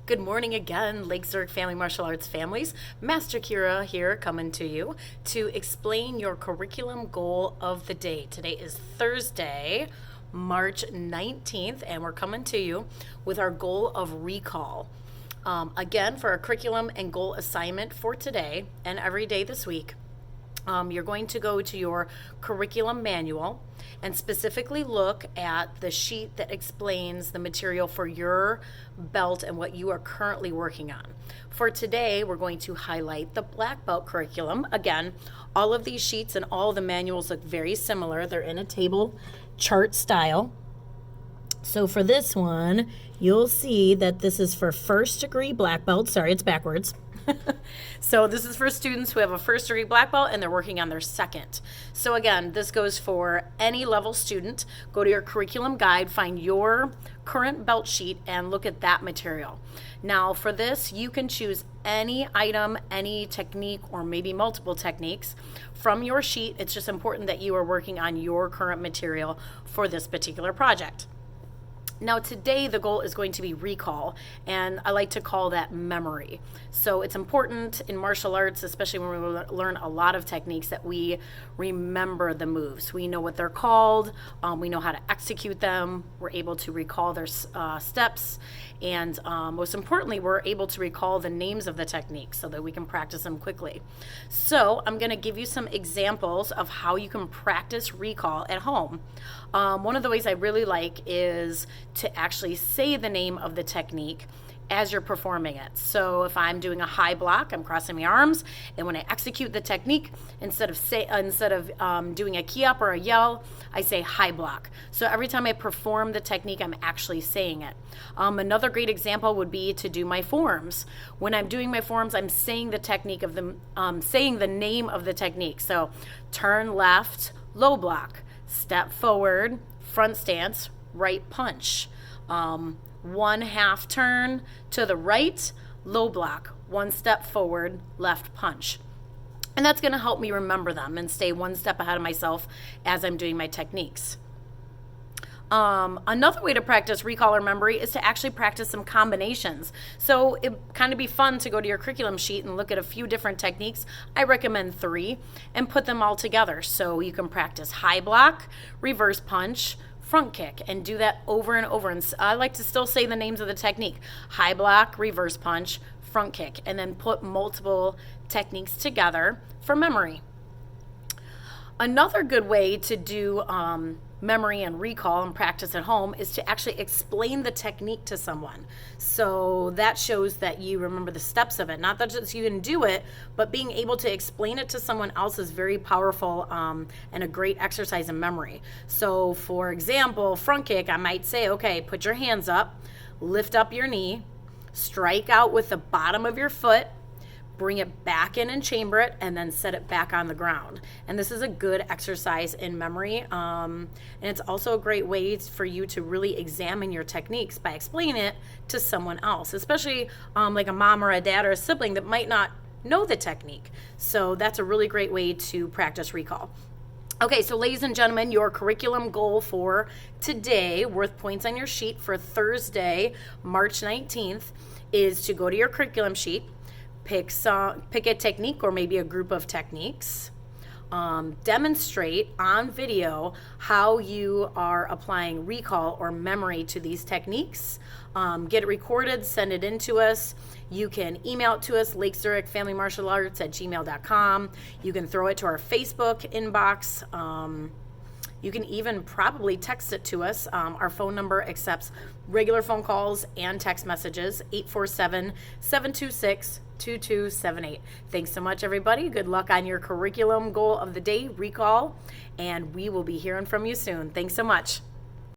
Good morning again, Lake Zurich Family Martial Arts families. Master Kira here coming to you to explain your curriculum goal of the day. Today is Thursday, March 19th, and we're coming to you with our goal of recall. Again, for our curriculum and goal assignment for today and every day this week, you're going to go to your curriculum manual and specifically look at the sheet that explains the material for your belt and what you are currently working on. For today, we're going to highlight the black belt curriculum. Again, all of these sheets and all the manuals look very similar. They're in a table chart style. So for this one, you'll see that this is for first degree black belt. Sorry, it's backwards. So this is for students who have a first degree black belt and they're working on their second. So again, this goes for any level student. Go to your curriculum guide, find your current belt sheet and look at that material. Now for this, you can choose any item, any technique, or maybe multiple techniques from your sheet. It's just important that you are working on your current material for this particular project. Now today the goal is going to be recall, and I like to call that memory. So it's important in martial arts, especially when we learn a lot of techniques, that we remember the moves. We know what they're called, we know how to execute them, we're able to recall their steps, and most importantly, we're able to recall the names of the techniques so that we can practice them quickly. So I'm going to give you some examples of how you can practice recall at home. One of the ways I really like is to actually say the name of the technique as you're performing it. So if I'm doing a high block, I'm crossing my arms, and when I execute the technique, instead of doing a key up or a yell, I say high block. So every time I perform the technique, I'm actually saying it. Another great example would be to do my forms. When I'm doing my forms, I'm saying the technique of the saying the name of the technique. So turn left, low block, step forward, front stance, right punch. One half turn to the right, low block, one step forward, left punch. And that's going to help me remember them and stay one step ahead of myself as I'm doing my techniques. Another way to practice recall or memory is to actually practice some combinations. So it kind of be fun to go to your curriculum sheet and look at a few different techniques. I recommend 3 and put them all together. So you can practice high block, reverse punch, front kick, and do that over and over. And I like to still say the names of the technique: high block, reverse punch, front kick, and then put multiple techniques together for memory. Another good way to do memory and recall and practice at home is to actually explain the technique to someone. So that shows that you remember the steps of it. Not that just you can do it, but being able to explain it to someone else is very powerful and a great exercise in memory. So for example, front kick, I might say, okay, put your hands up, lift up your knee, strike out with the bottom of your foot, bring it back in and chamber it, and then set it back on the ground. And this is a good exercise in memory. And it's also a great way for you to really examine your techniques by explaining it to someone else, especially like a mom or a dad or a sibling that might not know the technique. So that's a really great way to practice recall. Okay, so ladies and gentlemen, your curriculum goal for today, worth points on your sheet for Thursday, March 19th, is to go to your curriculum sheet, pick a technique or maybe a group of techniques, demonstrate on video how you are applying recall or memory to these techniques, get it recorded, send it in to us. You can email it to us, Lake Zurich Family Martial Arts at gmail.com. You can throw it to our Facebook inbox. You can even probably text it to us. Our phone number accepts regular phone calls and text messages, 847-726-2278. Thanks so much, everybody. Good luck on your curriculum goal of the day, recall, and we will be hearing from you soon. Thanks so much.